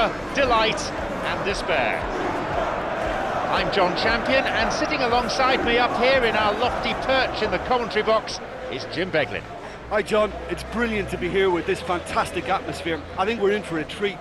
wonder, delight and despair. I'm John Champion, and sitting alongside me up here in our lofty perch in the commentary box is Jim Beglin. Hi John, it's brilliant to be here with this fantastic atmosphere. I think we're in for a treat.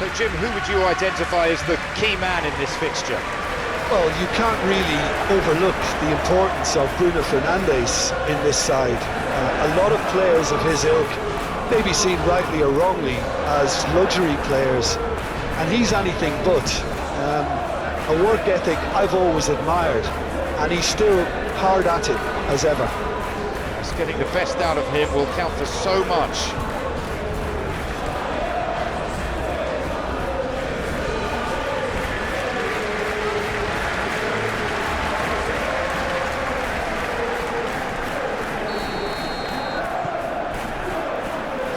So Jim, who would you identify as the key man in this fixture? Well, you can't really overlook the importance of Bruno Fernandes in this side. A lot of players of his ilk may be seen rightly or wrongly as luxury players, and he's anything but. A work ethic I've always admired, and he's still hard at it as ever. Just getting the best out of him will count for so much.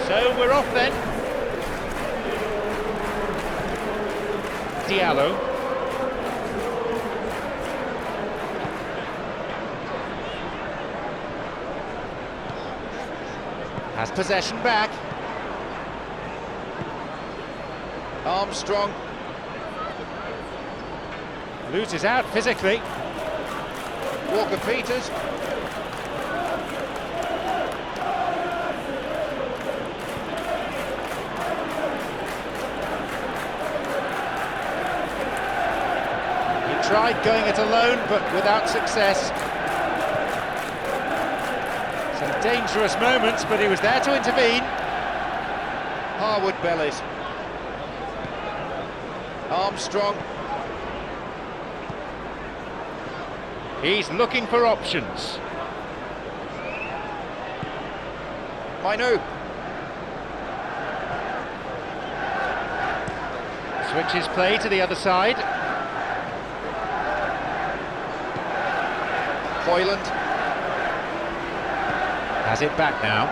So we're off then. Diallo. Has possession back. Armstrong. Loses out physically. Walker-Peters. Tried going it alone, but without success. Some dangerous moments, but he was there to intervene. Harwood bellies. Armstrong. He's looking for options. Mainu. Switches play to the other side. Hoyland. Has it back now.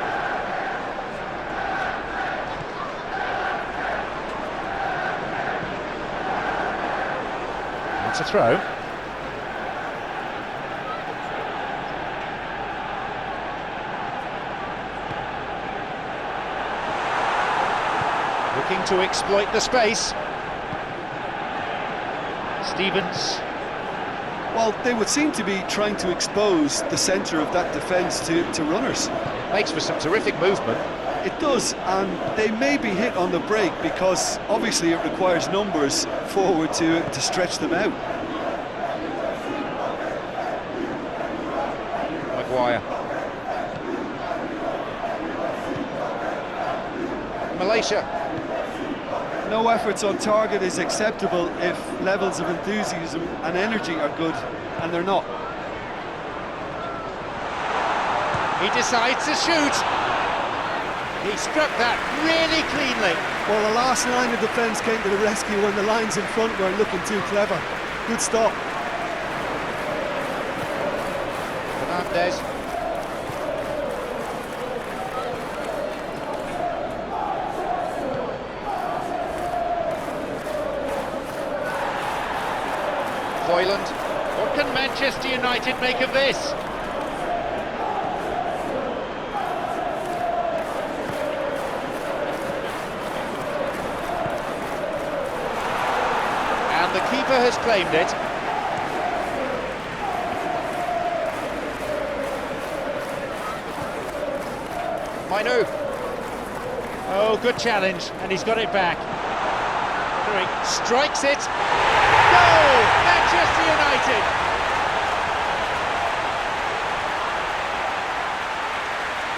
That's a throw. Looking to exploit the space. Stevens. Well, they would seem to be trying to expose the centre of that defence to runners. Makes for some terrific movement. It does, and they may be hit on the break because obviously it requires numbers forward to stretch them out. Maguire. Malaysia. No efforts on target is acceptable if levels of enthusiasm and energy are good, and they're not. He decides to shoot. He struck that really cleanly. Well, the last line of defence came to the rescue when the lines in front weren't looking too clever. Good stop. Fernandes. Hoyland. What can Manchester United make of this? And the keeper has claimed it. Mainu. Oh, good challenge, and he's got it back. Strikes it. Goal! Manchester United!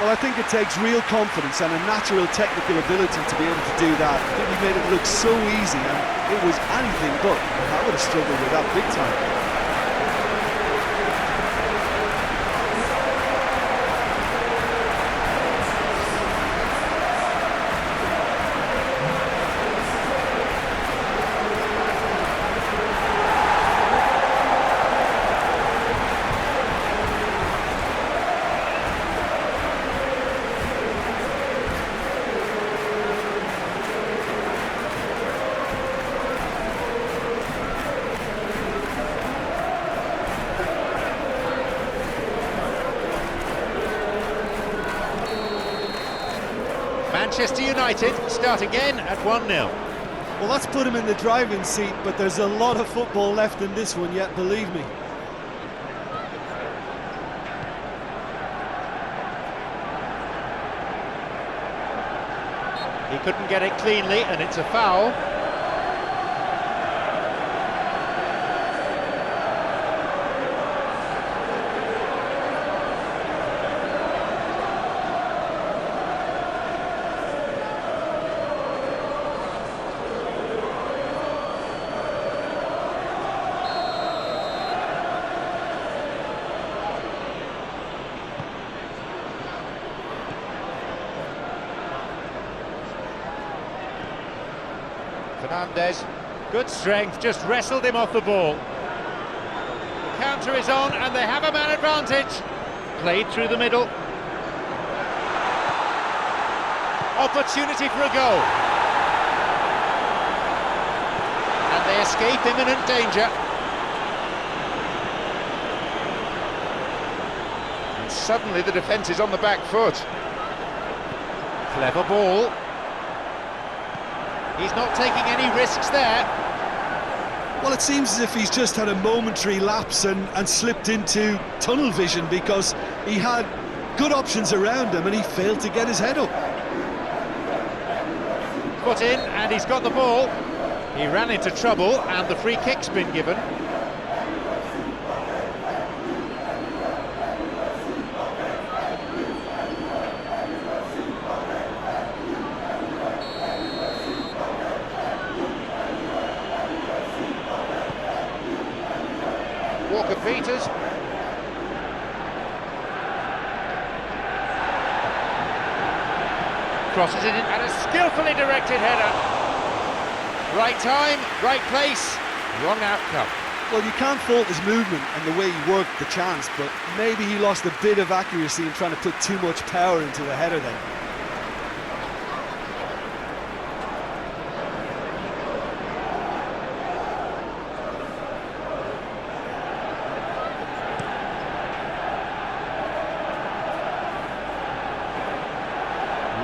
Well, I think it takes real confidence and a natural technical ability to be able to do that. I think he made it look so easy, and it was anything but. I would have struggled with that big time. Manchester United start again at 1-0. Well, that's put him in the driving seat, but there's a lot of football left in this one yet, believe me. He couldn't get it cleanly, and it's a foul. Fernandez, good strength, just wrestled him off the ball. The counter is on and they have a man advantage. Played through the middle. Opportunity for a goal. And they escape imminent danger. And suddenly the defence is on the back foot. Clever ball. He's not taking any risks there. Well, it seems as if he's just had a momentary lapse and slipped into tunnel vision, because he had good options around him and he failed to get his head up. Put in, and he's got the ball. He ran into trouble and the free kick's been given. Walker-Peters. Crosses it in, and a skillfully directed header. Right time, right place, wrong outcome. Well, you can't fault his movement and the way he worked the chance, but maybe he lost a bit of accuracy in trying to put too much power into the header then.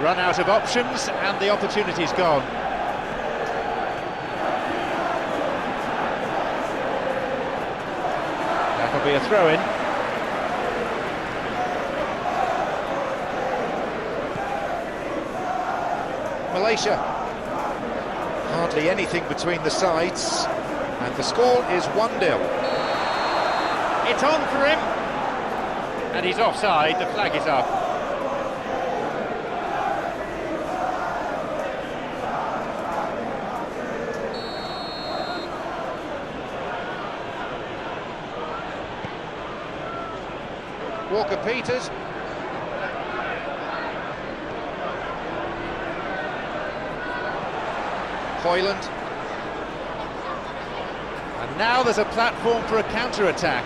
Run out of options and the opportunity's gone. That'll be a throw-in. Malaysia. Hardly anything between the sides, and the score is 1-0. It's on for him, and he's offside. The flag is up. Walker-Peters. Hoyland. And now there's a platform for a counter-attack.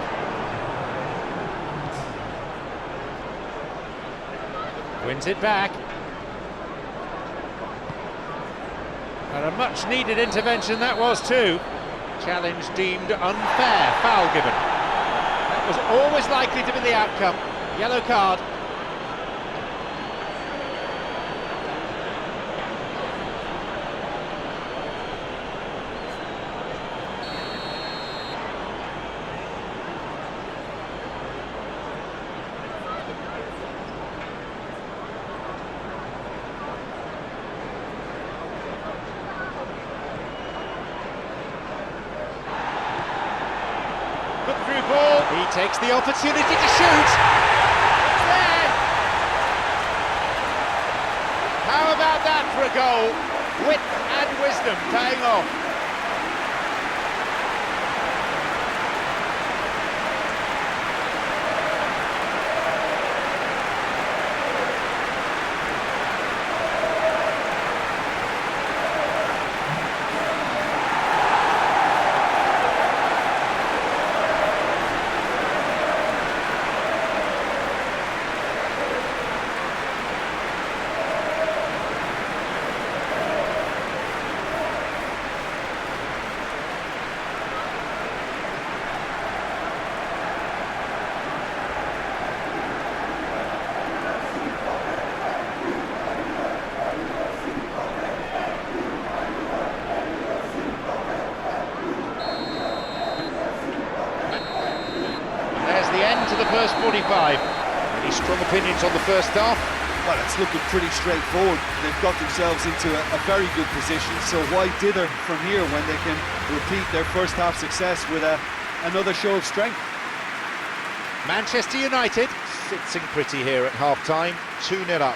Wins it back. And a much-needed intervention that was too. Challenge deemed unfair, foul given. Was always likely to be the outcome. Yellow card. Put through ball. He takes the opportunity to shoot. It's there. How about that for a goal? Wit and wisdom paying off. The end to the first 45. Any strong opinions on the first half? Well, it's looking pretty straightforward. They've got themselves into a very good position, so why dither from here when they can repeat their first half success with another show of strength? Manchester United sitting pretty here at half-time, 2-0 up.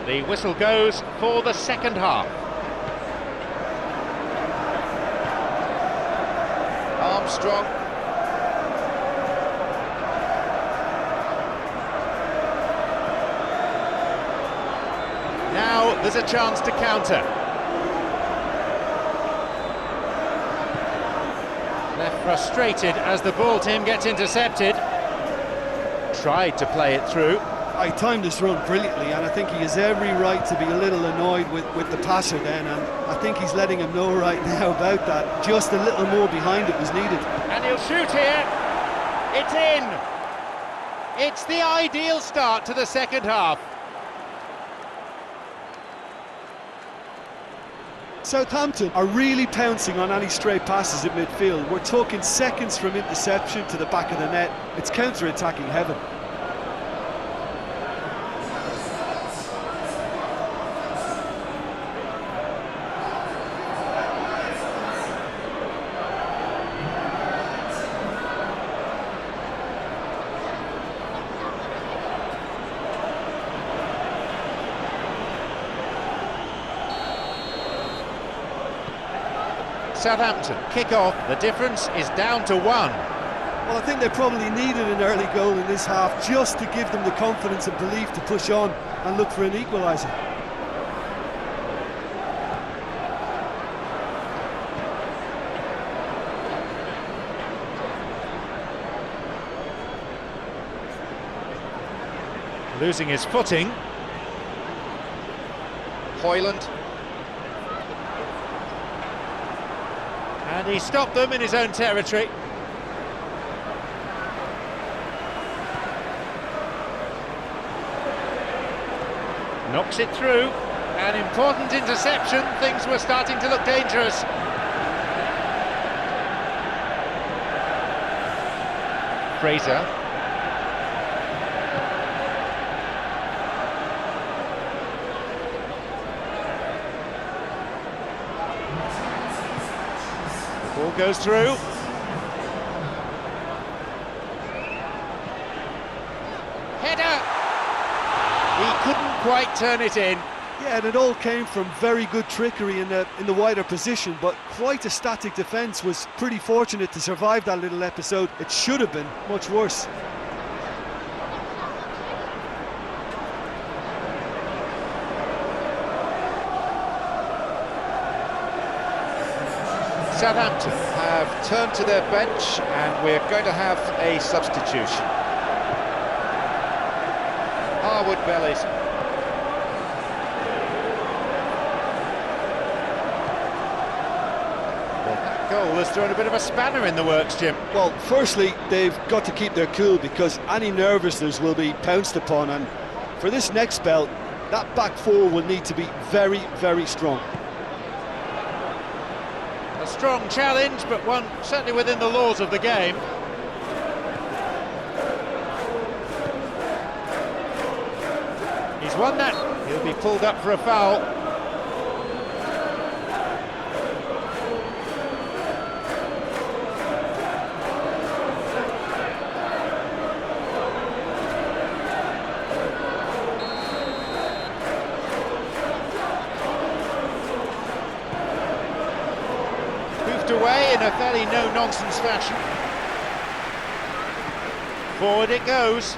The whistle goes for the second half. Armstrong. Now there's a chance to counter. Left frustrated as the ball team gets intercepted. Tried to play it through. I timed this run brilliantly, and I think he has every right to be a little annoyed with the passer then, and I think he's letting him know right now about that. Just a little more behind it was needed. And he'll shoot here. It's in. It's the ideal start to the second half. Southampton are really pouncing on any stray passes in midfield. We're talking seconds from interception to the back of the net. It's counter-attacking heaven. Southampton kick off. The difference is down to 1. Well, I think they probably needed an early goal in this half just to give them the confidence and belief to push on and look for an equaliser. Losing his footing. Hoyland. And he stopped them in his own territory. Knocks it through. An important interception. Things were starting to look dangerous. Fraser. Ball goes through. Header! He couldn't quite turn it in. Yeah, and it all came from very good trickery in the wider position, but quite a static defence. Was pretty fortunate to survive that little episode. It should have been much worse. Southampton have turned to their bench and we're going to have a substitution. Harwood Bellis. Well, that goal has thrown a bit of a spanner in the works, Jim. Well, firstly, they've got to keep their cool because any nervousness will be pounced upon, and for this next spell, that back four will need to be very, very strong. A strong challenge, but one certainly within the laws of the game. He's won that. He'll be pulled up for a foul. Away in a fairly no-nonsense fashion. Forward it goes.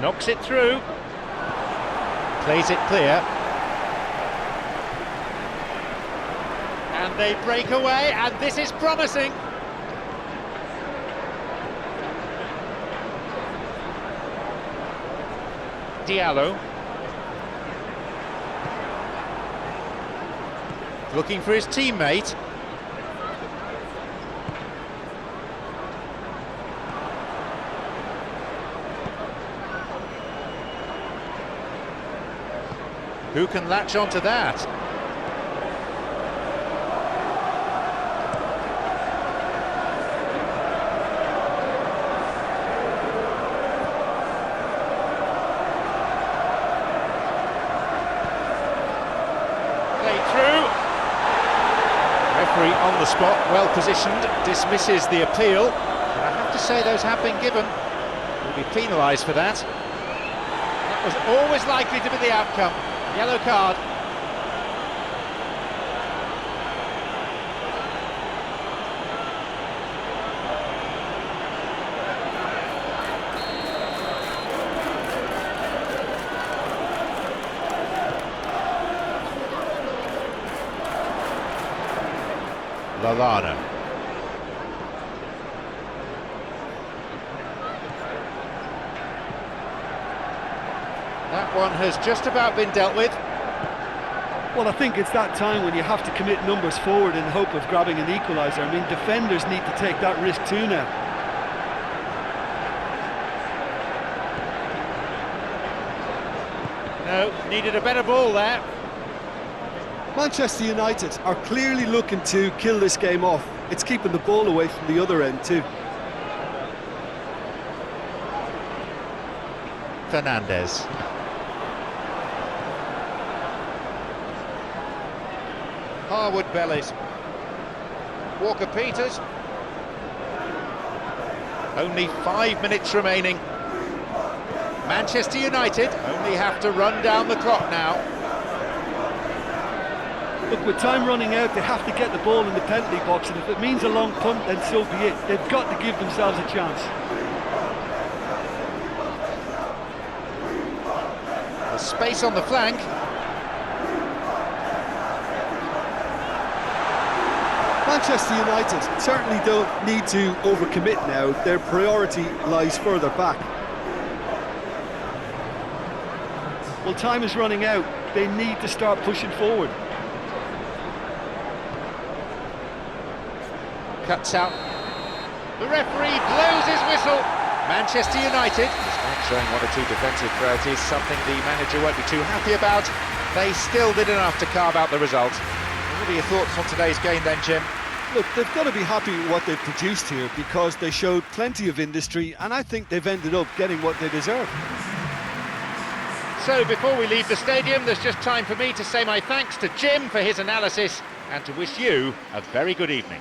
Knocks it through. Plays it clear. And they break away, and this is promising. Diallo. Looking for his teammate. Who can latch onto that? Played through. Referee on the spot, well positioned, dismisses the appeal. But I have to say those have been given. Will be penalised for that. That was always likely to be the outcome. Yellow card. Lallana. That one has just about been dealt with. Well, I think it's that time when you have to commit numbers forward in hope of grabbing an equaliser. I mean, defenders need to take that risk too now. No, needed a better ball there. Manchester United are clearly looking to kill this game off. It's keeping the ball away from the other end too. Fernandez. Harwood Bellis. Walker-Peters. Only 5 minutes remaining. Manchester United only have to run down the clock now. Look, with time running out, they have to get the ball in the penalty box, and if it means a long punt, then so be it. They've got to give themselves a chance. There's space on the flank. Manchester United certainly don't need to overcommit now. Their priority lies further back. Well, time is running out. They need to start pushing forward. Cuts out. The referee blows his whistle. Manchester United, despite showing one or two defensive priorities, something the manager won't be too happy about, they still did enough to carve out the result. What are your thoughts on today's game then, Jim? Look, they've got to be happy with what they've produced here because they showed plenty of industry, and I think they've ended up getting what they deserve. So before we leave the stadium, there's just time for me to say my thanks to Jim for his analysis and to wish you a very good evening.